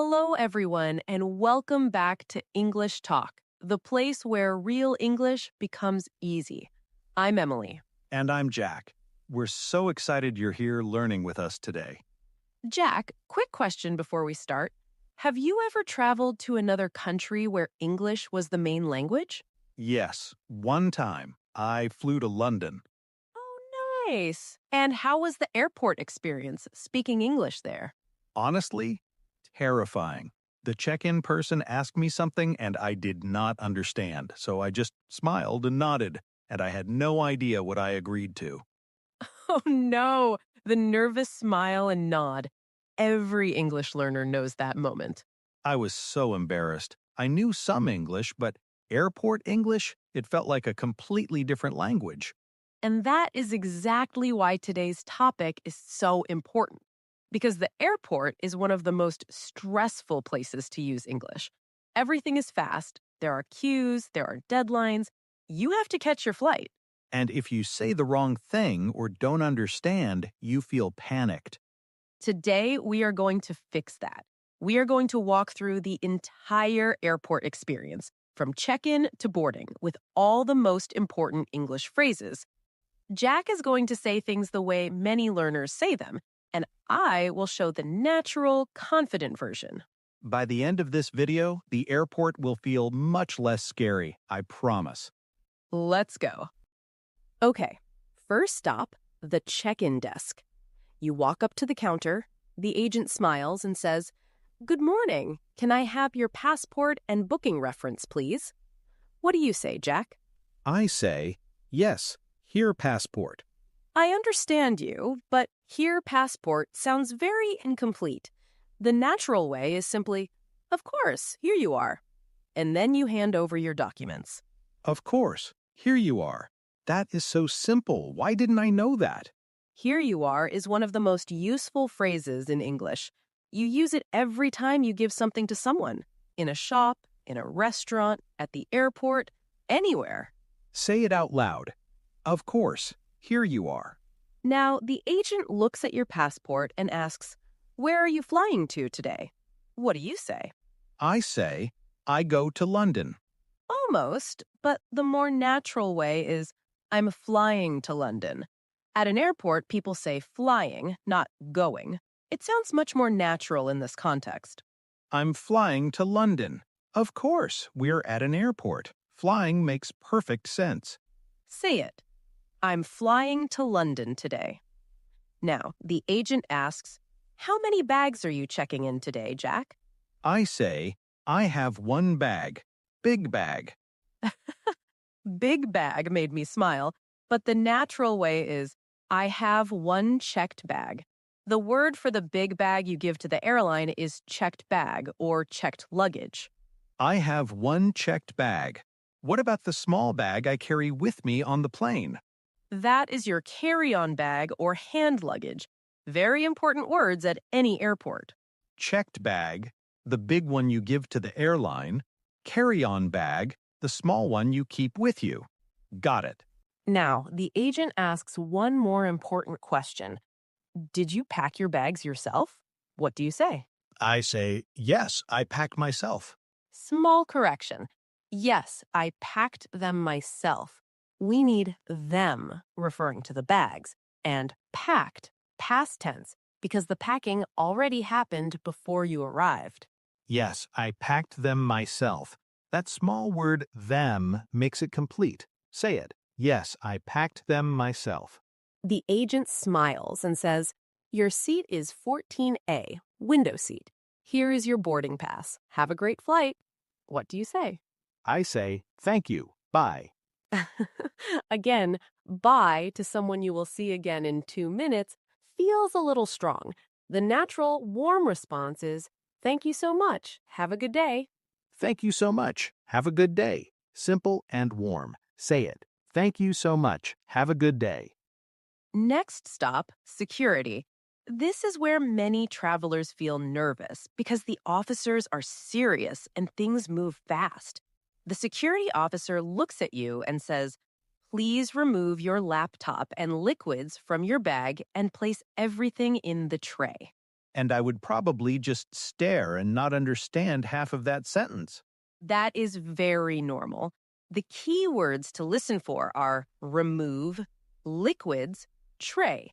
Hello, everyone, and welcome back to English Talk, the place where real English becomes easy. I'm Emily. And I'm Jack. We're so excited you're here learning with us today. Jack, quick question before we start. Have you ever traveled to another country where English was the main language? Yes, one time I flew to London. Oh, nice. And how was the airport experience speaking English there? Honestly, terrifying. The check-in person asked me something and I did not understand, so I just smiled and nodded, and I had no idea what I agreed to. Oh, no. The nervous smile and nod. Every English learner knows that moment. I was so embarrassed. I knew some English, but airport English, it felt like a completely different language. And that is exactly why today's topic is so important. Because the airport is one of the most stressful places to use English. Everything is fast, there are queues, there are deadlines. You have to catch your flight. And if you say the wrong thing or don't understand, you feel panicked. Today, we are going to fix that. We are going to walk through the entire airport experience, from check-in to boarding, with all the most important English phrases. Jack is going to say things the way many learners say them, and I will show the natural, confident version. By the end of this video, the airport will feel much less scary, I promise. Let's go. Okay, first stop, the check-in desk. You walk up to the counter, the agent smiles and says, "Good morning, can I have your passport and booking reference, please?" What do you say, Jack? I say, yes, here passport. I understand you, but here passport sounds very incomplete. The natural way is simply, "Of course, here you are." And then you hand over your documents. Of course, here you are. That is so simple. Why didn't I know that? Here you are is one of the most useful phrases in English. You use it every time you give something to someone, in a shop, in a restaurant, at the airport, anywhere. Say it out loud. Of course, here you are. Now, the agent looks at your passport and asks, "Where are you flying to today?" What do you say? I say, I go to London. Almost, but the more natural way is, "I'm flying to London." At an airport, people say flying, not going. It sounds much more natural in this context. I'm flying to London. Of course, we're at an airport. Flying makes perfect sense. Say it. "I'm flying to London today." Now, the agent asks, "How many bags are you checking in today, Jack?" I say, I have one bag. Big bag. Big bag made me smile, but the natural way is, "I have one checked bag." The word for the big bag you give to the airline is checked bag or checked luggage. I have one checked bag. What about the small bag I carry with me on the plane? That is your carry-on bag or hand luggage. Very important words at any airport. Checked bag, the big one you give to the airline. Carry-on bag, the small one you keep with you. Got it. Now, the agent asks one more important question. Did you pack your bags yourself? What do you say? I say, yes, I packed myself. Small correction. Yes, I packed them myself. We need them, referring to the bags, and packed, past tense, because the packing already happened before you arrived. Yes, I packed them myself. That small word them makes it complete. Say it. Yes, I packed them myself. The agent smiles and says, "Your seat is 14A, window seat. Here is your boarding pass. Have a great flight." What do you say? I say, thank you. Bye. Again, bye to someone you will see again in 2 minutes feels a little strong. The natural, warm response is, "Thank you so much. Have a good day." Thank you so much. Have a good day. Simple and warm. Say it. Thank you so much. Have a good day. Next stop, security. This is where many travelers feel nervous because the officers are serious and things move fast. The security officer looks at you and says, "Please remove your laptop and liquids from your bag and place everything in the tray." and I would probably just stare and not understand half of that sentence. That is very normal. The key words to listen for are remove, liquids, tray.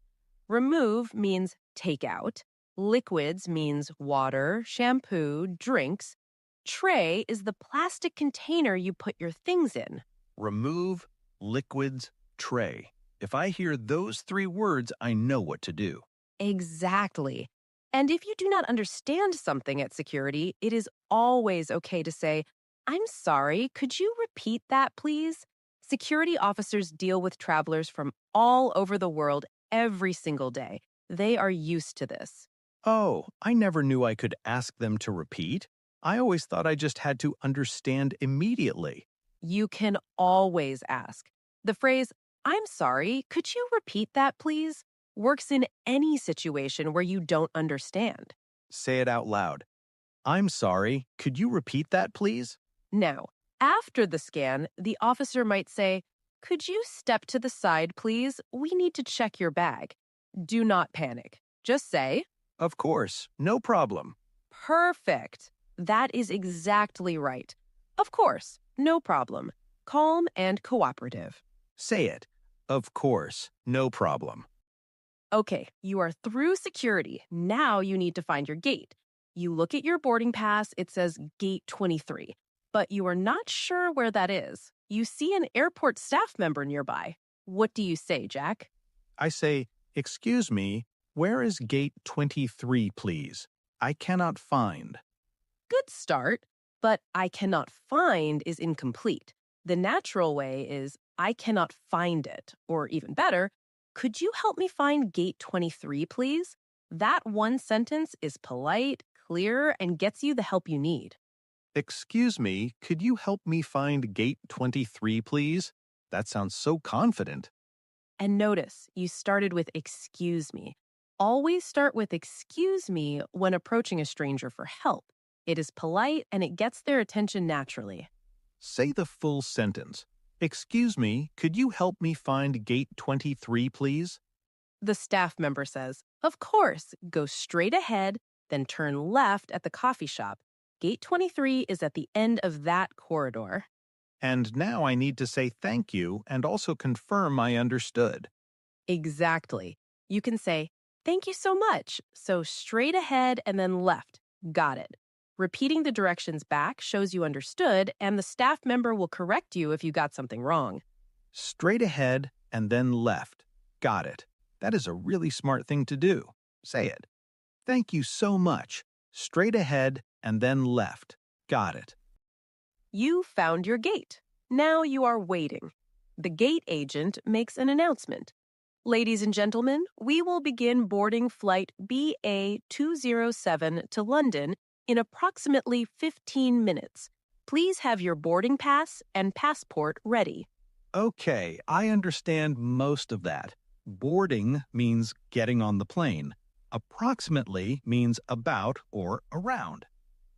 Remove means take out. Liquids means water, shampoo, drinks. Tray is the plastic container you put your things in. Remove, liquids, tray. If I hear those three words, I know what to do. Exactly. And if you do not understand something at security, it is always okay to say, I'm sorry, could you repeat that, please? Security officers deal with travelers from all over the world every single day. They are used to this. Oh, I never knew I could ask them to repeat. I always thought I just had to understand immediately. You can always ask. The phrase, I'm sorry, could you repeat that, please? Works in any situation where you don't understand. Say it out loud. I'm sorry, could you repeat that, please? Now, after the scan, the officer might say, could you step to the side, please? We need to check your bag. Do not panic. Just say, Of course, no problem. perfect. That is exactly right. Of course, no problem. Calm and cooperative. Say it. Of course, no problem. Okay, you are through security. Now you need to find your gate. You look at your boarding pass, it says Gate 23, but you are not sure where that is. You see an airport staff member nearby. What do you say, Jack? I say, excuse me, where is gate 23, please? I cannot find. Good start, but I cannot find is incomplete. The natural way is I cannot find it, or even better, could you help me find gate 23, please? That one sentence is polite, clear, and gets you the help you need. Excuse me, could you help me find gate 23, please? That sounds so confident. And notice, you started with excuse me. Always start with excuse me when approaching a stranger for help. It is polite and it gets their attention naturally. Say the full sentence. Excuse me, could you help me find gate 23, please? The staff member says, of course, go straight ahead, then turn left at the coffee shop. Gate 23 is at the end of that corridor. And now I need to say thank you and also confirm I understood. Exactly. You can say, thank you so much. So straight ahead and then left. Got it. Repeating the directions back shows you understood, and the staff member will correct you if you got something wrong. Straight ahead and then left. Got it. That is a really smart thing to do. Say it. Thank you so much. Straight ahead and then left. Got it. You found your gate. Now you are waiting. The gate agent makes an announcement. Ladies and gentlemen, we will begin boarding flight BA207 to London in approximately 15 minutes. Please have your boarding pass and passport ready. Okay, I understand most of that. Boarding means getting on the plane. Approximately means about or around.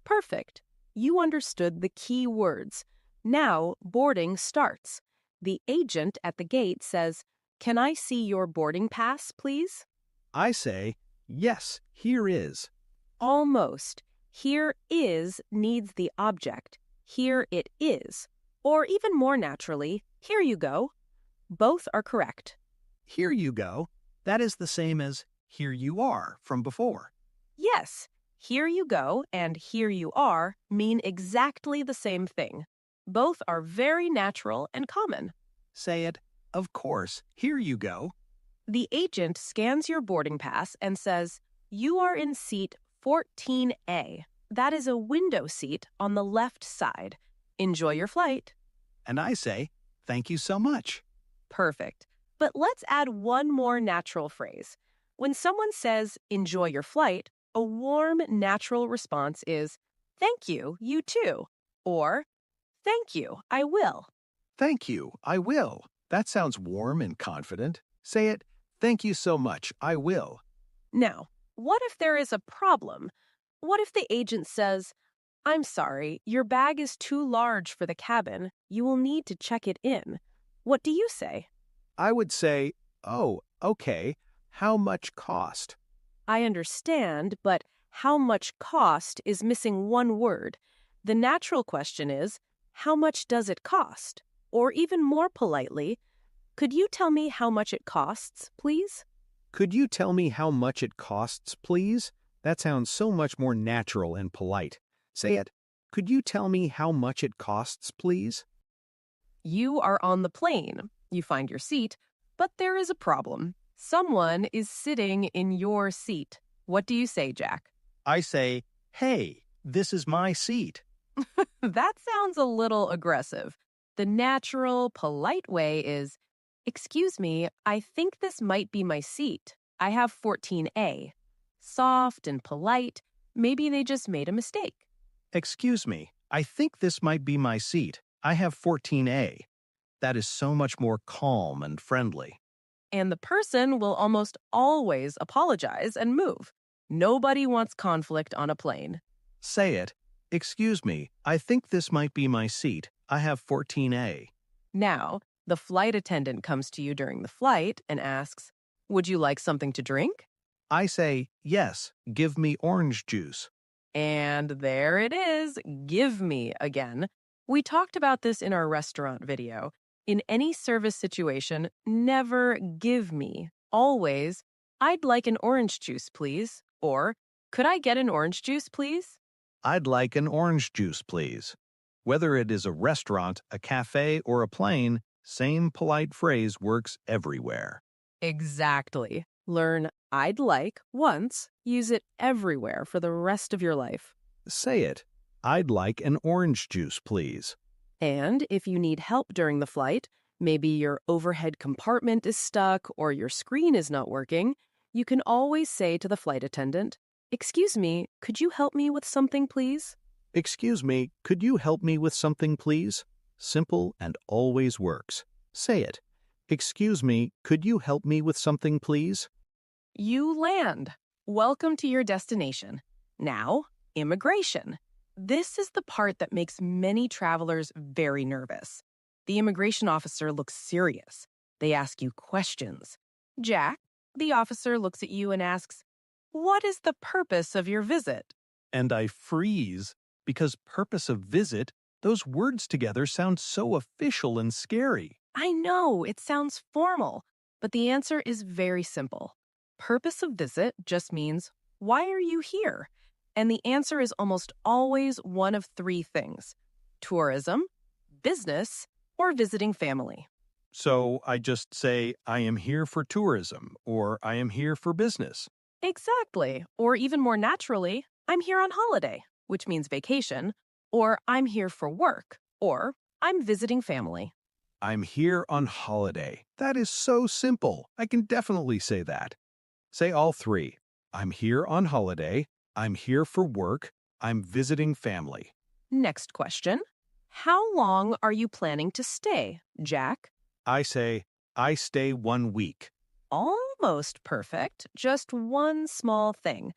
Perfect. You understood the key words. Now boarding starts. The agent at the gate says, "Can I see your boarding pass, please?" I say, yes, here is. Almost. Here is needs the object. Here it is. Or even more naturally, here you go. Both are correct. Here you go. That is the same as here you are from before. Yes, here you go and here you are mean exactly the same thing. Both are very natural and common. Say it. Of course, here you go. The agent scans your boarding pass and says, you are in seat 14A. That is a window seat on the left side. Enjoy your flight. And I say, thank you so much. Perfect. But let's add one more natural phrase. When someone says, enjoy your flight, a warm, natural response is, thank you, you too. Or, thank you, I will. Thank you, I will. That sounds warm and confident. Say it, thank you so much, I will. Now, what if there is a problem? What if the agent says, I'm sorry, your bag is too large for the cabin. You will need to check it in. What do you say? I would say, oh, okay, how much cost? I understand, but how much cost is missing one word. The natural question is, how much does it cost? Or even more politely, could you tell me how much it costs, please? Could you tell me how much it costs, please? That sounds so much more natural and polite. Say it. Could you tell me how much it costs, please? You are on the plane. You find your seat, but there is a problem. Someone is sitting in your seat. What do you say, Jack? I say, hey, this is my seat. That sounds a little aggressive. The natural, polite way is, excuse me, I think this might be my seat. I have 14A. Soft and polite. Maybe they just made a mistake. Excuse me, I think this might be my seat. I have 14A. That is so much more calm and friendly. And the person will almost always apologize and move. Nobody wants conflict on a plane. Say it. Excuse me, I think this might be my seat. I have 14A. Now, the flight attendant comes to you during the flight and asks, would you like something to drink? I say, yes, give me orange juice. And there it is, give me again. We talked about this in our restaurant video. In any service situation, never give me. Always, I'd like an orange juice, please. Or, could I get an orange juice, please? I'd like an orange juice, please. Whether it is a restaurant, a cafe, or a plane, same polite phrase works everywhere. Exactly. Learn I'd like once, use it everywhere for the rest of your life. Say it. I'd like an orange juice, please. And if you need help during the flight, maybe your overhead compartment is stuck or your screen is not working, you can always say to the flight attendant, excuse me, could you help me with something, please? Excuse me, could you help me with something, please? Simple and always works. Say it. Excuse me, could you help me with something, please? You land. Welcome to your destination. Now, immigration. This is the part that makes many travelers very nervous. The immigration officer looks serious. They ask you questions. Jack, the officer looks at you and asks, what is the purpose of your visit? And I freeze, because purpose of visit, those words together sound so official and scary. I know, it sounds formal, but the answer is very simple. Purpose of visit just means, why are you here? And the answer is almost always one of three things: tourism, business, or visiting family. So I just say, I am here for tourism, or I am here for business. Exactly. Or even more naturally, I'm here on holiday, which means vacation, or I'm here for work, or I'm visiting family. I'm here on holiday. That is so simple. I can definitely say that. Say all three. I'm here on holiday. I'm here for work. I'm visiting family. Next question. How long are you planning to stay, Jack? I say, I stay 1 week. Almost perfect. Just one small thing.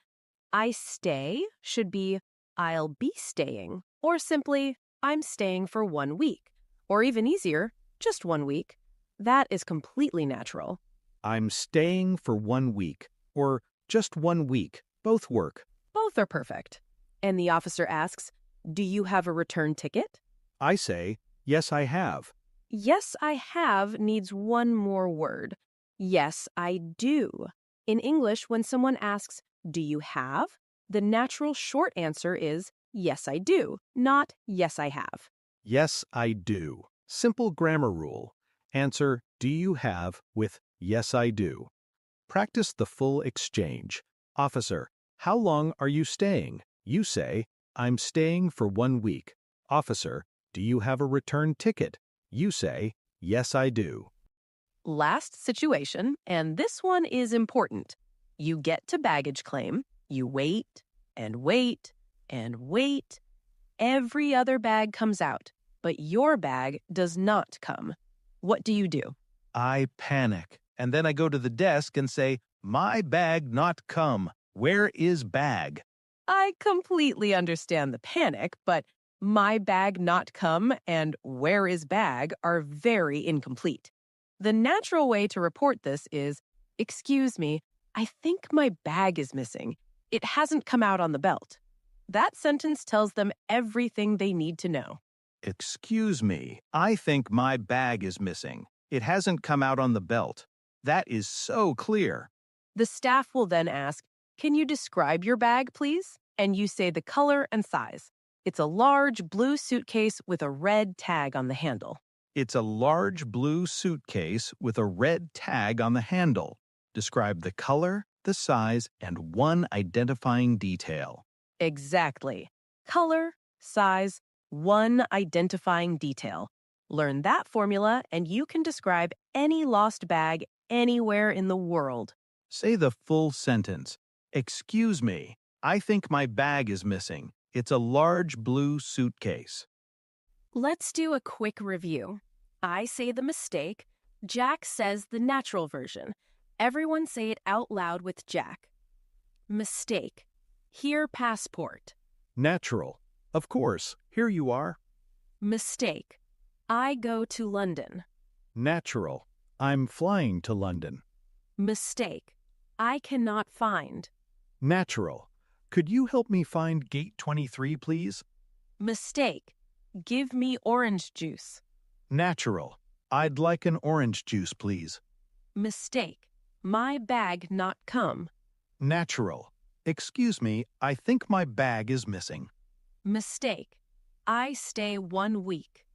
I stay should be I'll be staying, or simply I'm staying for 1 week, or even easier, just 1 week. That is completely natural. I'm staying for 1 week, or just 1 week. Both work. Both are perfect. And the officer asks, do you have a return ticket? I say, yes, I have. Yes, I have needs one more word. Yes, I do. In English, when someone asks, do you have? The natural short answer is, yes, I do, not yes, I have. Yes, I do. Simple grammar rule. Answer, do you have, with yes, I do. Practice the full exchange. Officer, how long are you staying? You say, I'm staying for 1 week. Officer, do you have a return ticket? You say, yes, I do. Last situation, and this one is important. You get to baggage claim, you wait and wait and wait. Every other bag comes out, but your bag does not come. What do you do? I panic, and then I go to the desk and say, my bag not come. Where is bag? I completely understand the panic, but my bag not come and where is bag are very incomplete. The natural way to report this is, excuse me, I think my bag is missing. It hasn't come out on the belt. That sentence tells them everything they need to know. Excuse me, I think my bag is missing. It hasn't come out on the belt. That is so clear. The staff will then ask, "Can you describe your bag, please?" And you say the color and size. It's a large blue suitcase with a red tag on the handle. It's a large blue suitcase with a red tag on the handle. Describe the color, the size, and one identifying detail. Exactly. Color, size, one identifying detail. Learn that formula and you can describe any lost bag anywhere in the world. Say the full sentence. Excuse me, I think my bag is missing. It's a large blue suitcase. Let's do a quick review. I say the mistake. Jack says the natural version. Everyone say it out loud with Jack. Mistake. Here passport. Natural. Of course, here you are. Mistake. I go to London. Natural. I'm flying to London. Mistake. I cannot find. Natural. Could you help me find gate 23, please? Mistake. Give me orange juice. Natural. I'd like an orange juice, please. Mistake. My bag not come. Natural. Excuse me, I think my bag is missing. Mistake. I stay 1 week.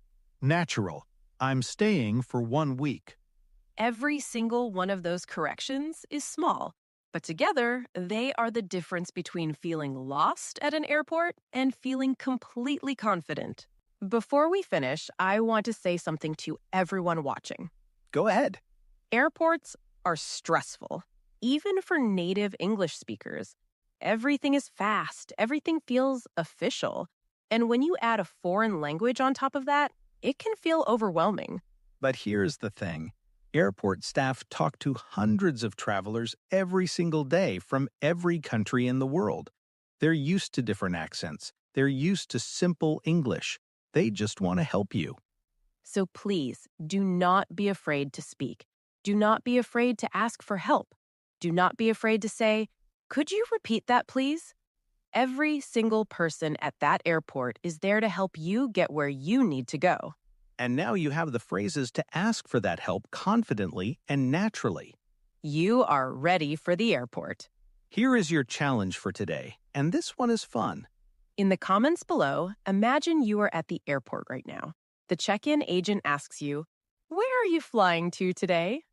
Natural. I'm staying for 1 week. Every single one of those corrections is small, but together they are the difference between feeling lost at an airport and feeling completely confident. Before we finish, I want to say something to everyone watching. Go ahead. Airports are stressful, even for native English speakers. Everything is fast, everything feels official. And when you add a foreign language on top of that, it can feel overwhelming. But here's the thing. Airport staff talk to hundreds of travelers every single day from every country in the world. They're used to different accents. They're used to simple English. They just want to help you. So please, do not be afraid to speak. Do not be afraid to ask for help. Do not be afraid to say, "Could you repeat that, please?" Every single person at that airport is there to help you get where you need to go. And now you have the phrases to ask for that help confidently and naturally. You are ready for the airport. Here is your challenge for today, and this one is fun. In the comments below, imagine you are at the airport right now. The check-in agent asks you, "Where are you flying to today?"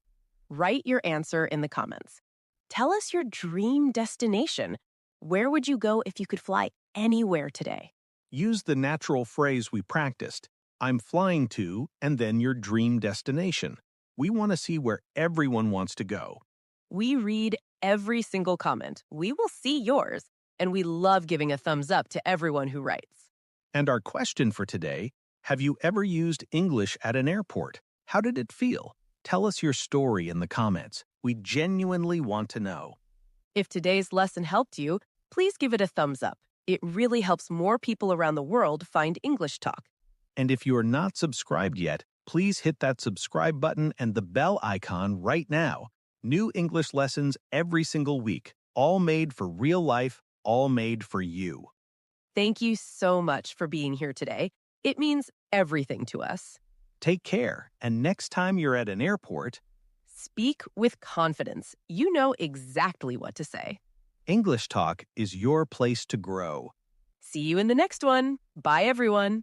Write your answer in the comments. Tell us your dream destination. Where would you go if you could fly anywhere today? Use the natural phrase we practiced. I'm flying to, and then your dream destination. We want to see where everyone wants to go. We read every single comment. We will see yours, and we love giving a thumbs up to everyone who writes. And our question for today, have you ever used English at an airport? How did it feel? Tell us your story in the comments. We genuinely want to know. If today's lesson helped you, please give it a thumbs up. It really helps more people around the world find English Talk. And if you are not subscribed yet, please hit that subscribe button and the bell icon right now. New English lessons every single week, all made for real life, all made for you. Thank you so much for being here today. It means everything to us. Take care, and next time you're at an airport, speak with confidence. You know exactly what to say. English Talk is your place to grow. See you in the next one. Bye, everyone.